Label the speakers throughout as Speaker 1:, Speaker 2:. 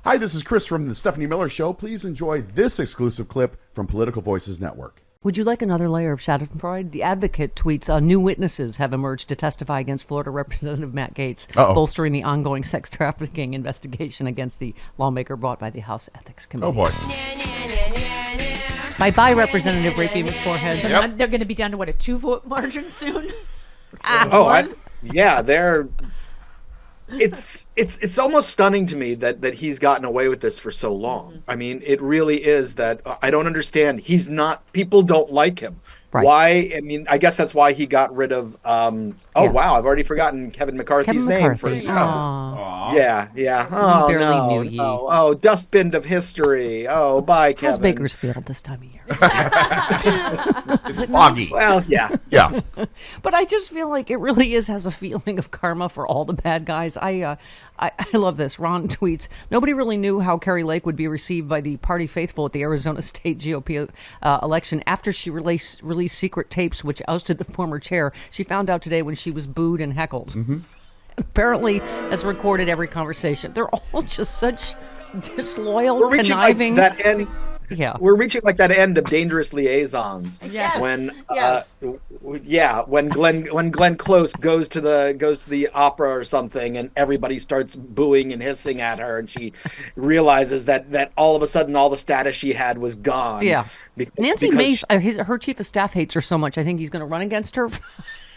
Speaker 1: Hi, this is Chris from the Stephanie Miller Show. Please enjoy this exclusive clip from Political Voices Network.
Speaker 2: Would you like another layer of Schadenfreude? The Advocate tweets, new witnesses have emerged to testify against Florida Representative Matt Gaetz, bolstering the ongoing sex trafficking investigation against the lawmaker brought by the House Ethics Committee.
Speaker 1: Oh, boy.
Speaker 2: Bye-bye, Representative Rapey McForehead.
Speaker 3: So they're going to be down to, what, a 2-vote margin soon?
Speaker 4: They're... It's almost stunning to me that he's gotten away with this for so long. Mm-hmm. I mean, it really is that I don't understand. He's not, people don't like him. Right. Why? I mean, I guess that's why he got rid of, wow, I've already forgotten Kevin McCarthy's name for his show. Yeah. Oh, no. Oh, dustbin of history. Oh, bye, Kevin.
Speaker 2: How's Bakersfield this time of year?
Speaker 1: It's foggy.
Speaker 4: Well, yeah.
Speaker 2: But I just feel like it really has a feeling of karma for all the bad guys. I love this. Ron tweets, nobody really knew how Kari Lake would be received by the party faithful at the Arizona State GOP election after she released secret tapes which ousted the former chair. She found out today when she was booed and heckled. Mm-hmm. Apparently has recorded every conversation. They're all just such disloyal, conniving.
Speaker 4: Like that end. Yeah, we're reaching like that end of Dangerous Liaisons.
Speaker 3: Yes.
Speaker 4: When Glenn Close goes to the opera or something, and everybody starts booing and hissing at her, and she realizes that all of a sudden all the status she had was gone.
Speaker 2: Yeah, Nancy Mace, her chief of staff hates her so much. I think he's going to run against her.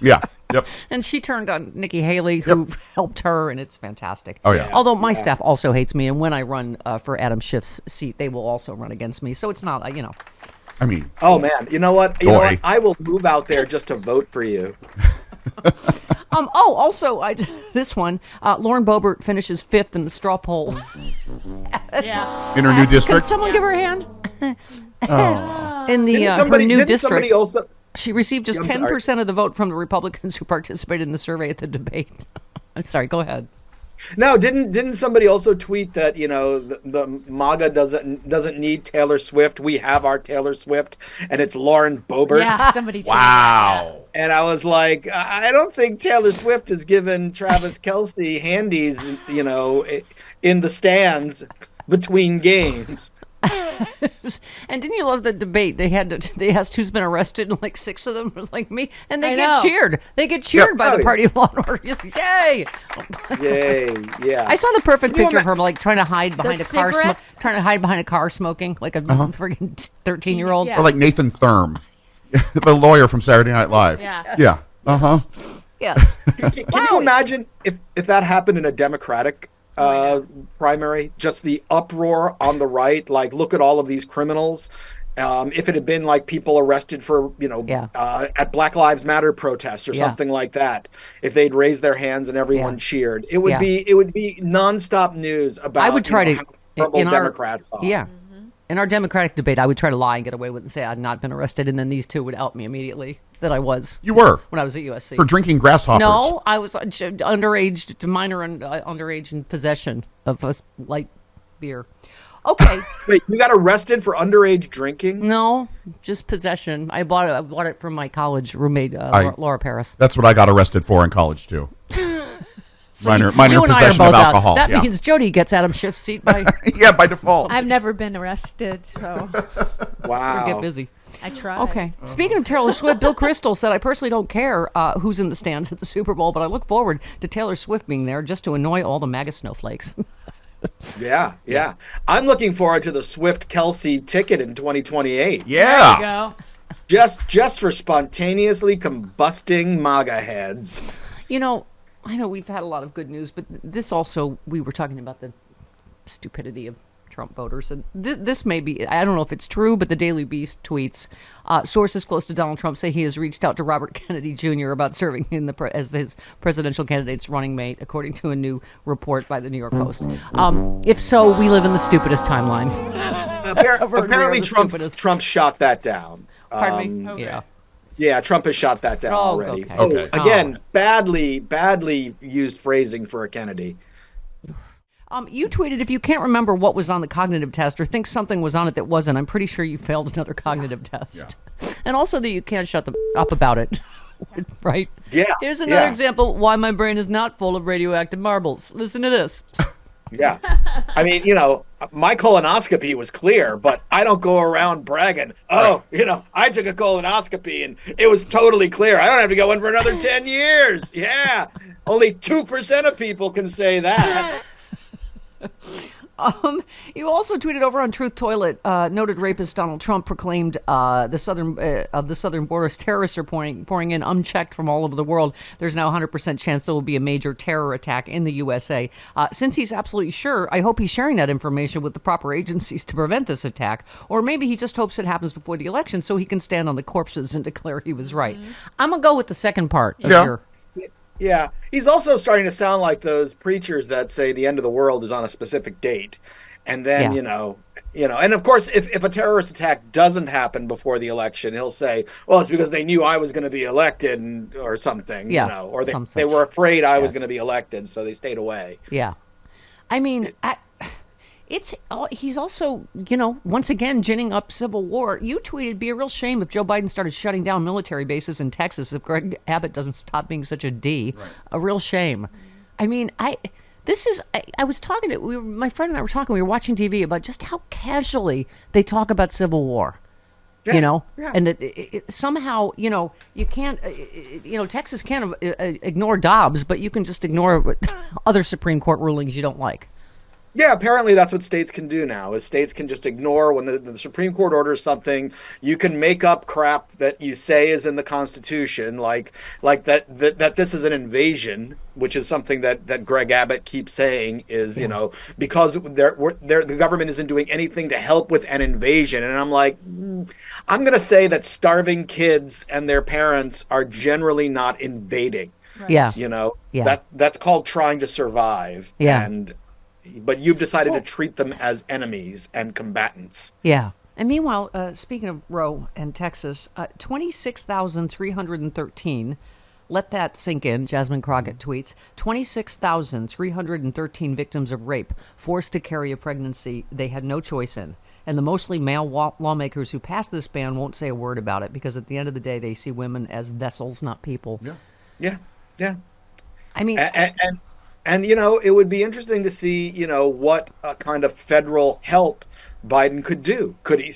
Speaker 1: Yeah. Yep.
Speaker 2: And she turned on Nikki Haley, who helped her, and it's fantastic.
Speaker 1: Oh, yeah.
Speaker 2: Although my staff also hates me, and when I run for Adam Schiff's seat, they will also run against me. So it's not,
Speaker 1: I mean.
Speaker 4: Oh, man. You know what? I will move out there just to vote for you.
Speaker 2: Also, this one, Lauren Boebert finishes 5th in the straw poll.
Speaker 1: In her new district?
Speaker 2: Can someone give her a hand? In the her new district. Somebody also... She received just 10% of the vote from the Republicans who participated in the survey at the debate. I'm sorry, go ahead.
Speaker 4: No, didn't somebody also tweet that, the MAGA doesn't need Taylor Swift. We have our Taylor Swift, and it's Lauren Boebert.
Speaker 3: Yeah, somebody tweeted
Speaker 1: Wow.
Speaker 3: that.
Speaker 4: And I was like, I don't think Taylor Swift has given Travis Kelce handies, in the stands between games.
Speaker 2: And didn't you love the debate? They asked who's been arrested, and like 6 of them was like me, and they get cheered. They get cheered by the Party of Law and Order. Yay!
Speaker 4: Yay! Yeah.
Speaker 2: I saw the perfect picture of her, like trying to hide behind a car, smoking like a friggin' 13-year-old,
Speaker 1: or like Nathan Thurm, the lawyer from Saturday Night Live.
Speaker 2: Yeah.
Speaker 1: Yes.
Speaker 4: Can you imagine if that happened in a Democratic primary, just the uproar on the right, like, look at all of these criminals. If it had been like people arrested for, at Black Lives Matter protests or something like that, if they'd raised their hands and everyone cheered, it would be nonstop news about.
Speaker 2: I would try to
Speaker 4: in Democrats.
Speaker 2: In our Democratic debate, I would try to lie and get away with it and say I'd not been arrested, and then these two would out me immediately that I was.
Speaker 1: You were
Speaker 2: when I was at USC
Speaker 1: for drinking grasshoppers.
Speaker 2: No, I was underage to minor and underage in possession of a light beer. Okay.
Speaker 4: Wait, you got arrested for underage drinking?
Speaker 2: No, just possession. I bought it from my college roommate, Laura Paris.
Speaker 1: That's what I got arrested for in college too.
Speaker 2: So
Speaker 1: minor possession of alcohol.
Speaker 2: That means Jody gets Adam Schiff's seat by
Speaker 1: by default.
Speaker 3: I've never been arrested, so
Speaker 4: wow.
Speaker 2: Get busy.
Speaker 3: I try.
Speaker 2: Okay. Speaking of Taylor Swift, Bill Kristol said, I personally don't care who's in the stands at the Super Bowl, but I look forward to Taylor Swift being there just to annoy all the MAGA snowflakes.
Speaker 4: Yeah. I'm looking forward to the Swift Kelce ticket in 2028.
Speaker 1: Yeah.
Speaker 3: There you go.
Speaker 4: Just for spontaneously combusting MAGA heads.
Speaker 2: I know we've had a lot of good news, but this also, we were talking about the stupidity of Trump voters. And this may be, I don't know if it's true, but the Daily Beast tweets, sources close to Donald Trump say he has reached out to Robert Kennedy Jr. about serving as his presidential candidate's running mate, according to a new report by the New York Post. If so, we live in the stupidest timeline.
Speaker 4: Apparently Trump shot that down.
Speaker 2: Pardon me? Okay. Yeah.
Speaker 4: Yeah, Trump has shot that down already.
Speaker 1: Okay.
Speaker 4: Again, badly used phrasing for a Kennedy.
Speaker 2: You tweeted, if you can't remember what was on the cognitive test or think something was on it that wasn't, I'm pretty sure you failed another cognitive test. Yeah. And also that you can't shut up about it. Right?
Speaker 4: Yeah.
Speaker 2: Here's another example why my brain is not full of radioactive marbles. Listen to this.
Speaker 4: Yeah. I mean, my colonoscopy was clear, but I don't go around bragging, I took a colonoscopy and it was totally clear. I don't have to go in for another 10 years. Yeah. Only 2% of people can say that.
Speaker 2: You also tweeted over on Truth Toilet, noted rapist Donald Trump proclaimed the southern borders terrorists are pouring in unchecked from all over the world. There's now 100% chance there will be a major terror attack in the USA. Since he's absolutely sure, I hope he's sharing that information with the proper agencies to prevent this attack. Or maybe he just hopes it happens before the election so he can stand on the corpses and declare he was right. I'm going to go with the second part of your...
Speaker 4: Yeah, he's also starting to sound like those preachers that say the end of the world is on a specific date, and then and of course, if a terrorist attack doesn't happen before the election, he'll say, "Well, it's because they knew I was going to be elected," or something, or they were afraid I was going to be elected, so they stayed away.
Speaker 2: Yeah, I mean, he's also, once again, ginning up civil war. You tweeted, "Be a real shame if Joe Biden started shutting down military bases in Texas if Greg Abbott doesn't stop being such a D." Right. A real shame. I mean, I was talking to my friend and I were talking. We were watching TV about just how casually they talk about civil war.
Speaker 4: Yeah.
Speaker 2: And it somehow, you can't, Texas can't ignore Dobbs, but you can just ignore other Supreme Court rulings you don't like.
Speaker 4: Yeah, apparently that's what states can do now, is states can just ignore when the Supreme Court orders something. You can make up crap that you say is in the Constitution, like that this is an invasion, which is something that Greg Abbott keeps saying is, because the government isn't doing anything to help with an invasion. And I'm like, I'm going to say that starving kids and their parents are generally not invading.
Speaker 2: Right. Yeah.
Speaker 4: That's called trying to survive.
Speaker 2: Yeah.
Speaker 4: But you've decided to treat them as enemies and combatants.
Speaker 2: Yeah. And meanwhile, speaking of Roe and Texas, 26,313, let that sink in, Jasmine Crockett tweets, 26,313 victims of rape forced to carry a pregnancy they had no choice in. And the mostly male lawmakers who passed this ban won't say a word about it because at the end of the day, they see women as vessels, not people.
Speaker 4: Yeah.
Speaker 2: I mean...
Speaker 4: And it would be interesting to see, what kind of federal help Biden could do. Could he?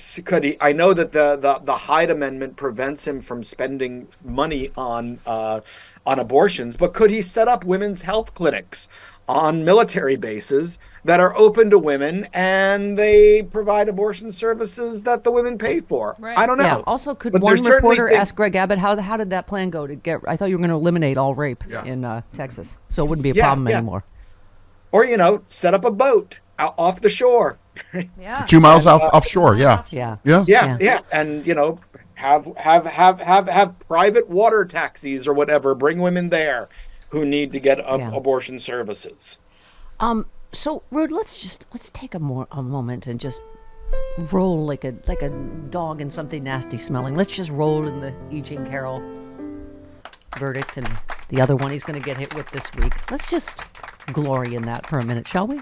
Speaker 4: I know that the Hyde Amendment prevents him from spending money on abortions, but could he set up women's health clinics on military bases that are open to women and they provide abortion services that the women pay for?
Speaker 3: Right.
Speaker 4: I don't know.
Speaker 2: Yeah. Also, could one reporter ask Greg Abbott how did that plan go to get? I thought you were going to eliminate all rape in Texas, so it wouldn't be a problem anymore.
Speaker 4: Or set up a boat out off the shore.
Speaker 3: Yeah.
Speaker 1: 2 miles offshore. Yeah.
Speaker 2: Yeah.
Speaker 4: And have private water taxis or whatever. Bring women there who need to get abortion services.
Speaker 2: So, Rude, let's take a moment and just roll like a dog in something nasty smelling. Let's just roll in the E. Jean Carroll verdict and the other one he's going to get hit with this week. Let's just glory in that for a minute, shall we?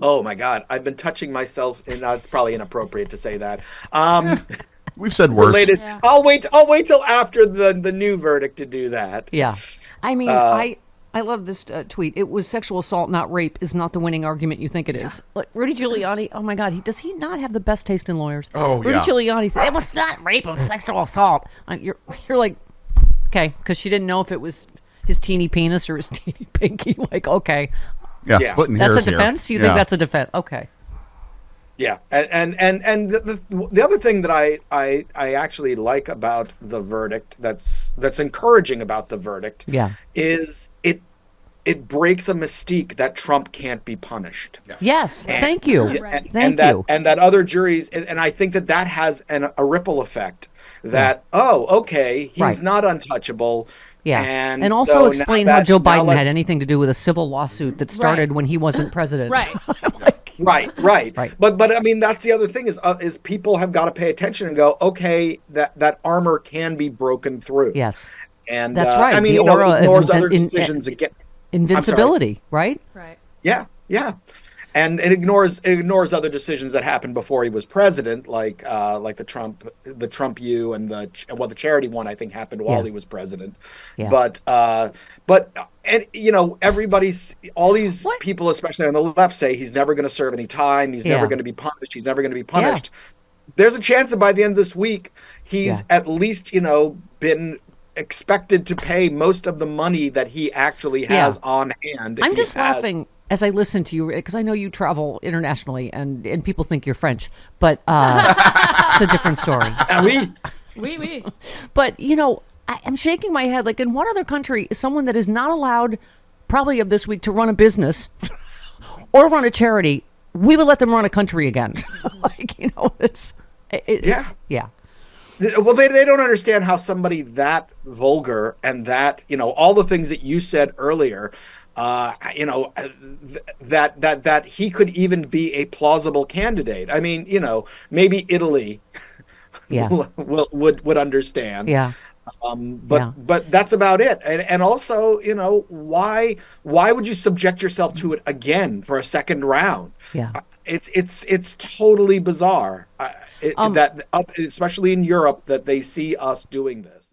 Speaker 4: Oh my God, I've been touching myself, and it's probably inappropriate to say that.
Speaker 1: We've said worse.
Speaker 4: Related. Yeah. I'll wait till after the new verdict to do that.
Speaker 2: Yeah, I mean, I love this tweet. It was sexual assault, not rape, is not the winning argument you think it is. Like, Rudy Giuliani, oh my God, does he not have the best taste in lawyers?
Speaker 1: Oh,
Speaker 2: Rudy Giuliani said, it was not rape, it was sexual assault. You're like, okay, because she didn't know if it was his teeny penis or his teeny pinky. Like, okay.
Speaker 1: Yeah. Splitting hairs.
Speaker 2: That's a defense? You think that's a defense? Okay.
Speaker 4: Yeah, and the other thing that I actually like about the verdict, that's encouraging about the verdict, is it breaks a mystique that Trump can't be punished.
Speaker 2: Yeah. Yes, thank you.
Speaker 4: And that other juries, and I think that has a ripple effect. That he's not untouchable.
Speaker 2: Yeah, and also so explain how Joe Biden had anything to do with a civil lawsuit that started when he wasn't president.
Speaker 4: Right. Right. But I mean, that's the other thing is people have got to pay attention and go, okay, that armor can be broken through.
Speaker 2: Yes,
Speaker 4: and
Speaker 2: that's right.
Speaker 4: I mean,
Speaker 2: the aura
Speaker 4: ignores other decisions again.
Speaker 2: Invincibility, right?
Speaker 3: Right.
Speaker 4: Yeah. And it ignores other decisions that happened before he was president, like the Trump U and the charity one I think happened while he was president. Yeah. But And all these people, especially on the left, say he's never going to serve any time. He's never going to be punished. He's never going to be punished. There's a chance that by the end of this week, he's at least, been expected to pay most of the money that he actually has on hand.
Speaker 2: I'm just laughing as I listen to you, because I know you travel internationally and people think you're French, but it's a different story.
Speaker 3: Oui.
Speaker 2: But, I'm shaking my head. Like, in what other country is someone that is not allowed, probably of this week, to run a business or run a charity, we would let them run a country again? It's
Speaker 4: Well, they don't understand how somebody that vulgar and that, all the things that you said earlier, that he could even be a plausible candidate. I mean, maybe Italy would understand.
Speaker 2: Yeah.
Speaker 4: But that's about it. And also, why would you subject yourself to it again for a second round?
Speaker 2: Yeah.
Speaker 4: It's totally bizarre. That especially in Europe, that they see us doing this.